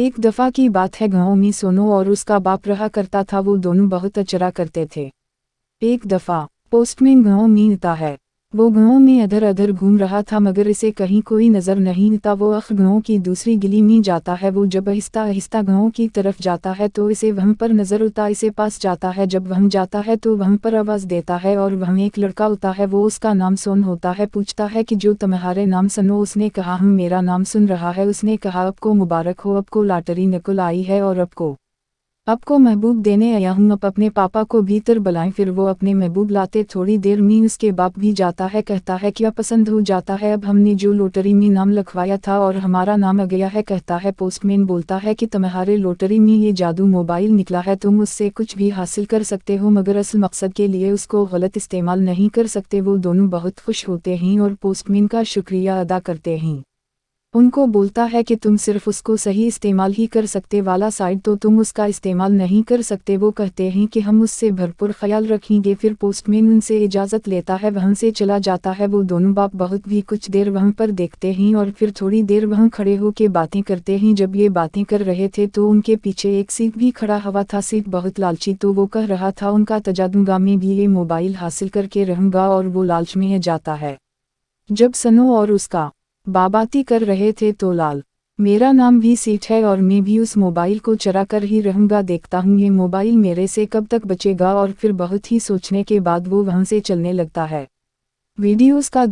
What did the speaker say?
एक दफ़ा की बात है, गांव में सोनू और उसका बाप रहा करता था। वो दोनों बहुत अचरा करते थे। एक दफ़ा पोस्टमैन गांव में आता है। वो गांव में अधर अधर घूम रहा था मगर इसे कहीं कोई नज़र नहीं आता। वो गांव की दूसरी गली में जाता है। वो जब आहिस्ता आहिस्ता गांव की तरफ जाता है तो इसे वहाँ पर नज़र आता। इसे पास जाता है। जब वहाँ जाता है तो वहाँ पर आवाज़ देता है और वहाँ एक लड़का होता है। वो उसका नाम सोन होता है। पूछता है कि जो तुम्हारे नाम सुनो। उसने कहा हम मेरा नाम सुन रहा है। उसने कहा आपको मुबारक हो, आपको लॉटरी निकल आई है और आपको महबूब देने आया हूँ। आप अपने पापा को भीतर बुलाएं। फिर वो अपने महबूब लाते। थोड़ी देर में उसके बाप भी जाता है। कहता है क्या पसंद हो जाता है, अब हमने जो लॉटरी में नाम लिखवाया था और हमारा नाम आ गया है। कहता है पोस्टमैन बोलता है कि तुम्हारे लॉटरी में ये जादू मोबाइल निकला है, तुम उससे कुछ भी हासिल कर सकते हो मगर असल मकसद के लिए उसको गलत इस्तेमाल नहीं कर सकते। वो दोनों बहुत खुश होते हैं और पोस्टमैन का शुक्रिया अदा करते हैं। उनको बोलता है कि तुम सिर्फ उसको सही इस्तेमाल ही कर सकते, वाला साइड तो तुम उसका इस्तेमाल नहीं कर सकते। वो कहते हैं कि हम उससे भरपूर ख्याल रखेंगे। फिर पोस्टमैन उनसे इजाज़त लेता है, वहाँ से चला जाता है। वो दोनों बाप बहुत भी कुछ देर वहाँ पर देखते हैं और फिर थोड़ी देर वहाँ खड़े होकर बातें करते हैं। जब ये बातें कर रहे थे तो उनके पीछे एक सिख भी खड़ा हुआ था। सिख बहुत लालची, तो वो कह रहा था उनका तजादूंगा मैं भी ये मोबाइल हासिल करके रहूँगा और वो लालच में जाता है। जब सनो और उसका बाबाती कर रहे थे तो लाल, मेरा नाम भी सीठ है और मैं भी उस मोबाइल को चरा कर ही रहूँगा, देखता हूँ ये मोबाइल मेरे से कब तक बचेगा। और फिर बहुत ही सोचने के बाद वो वहाँ से चलने लगता है। वीडियोस का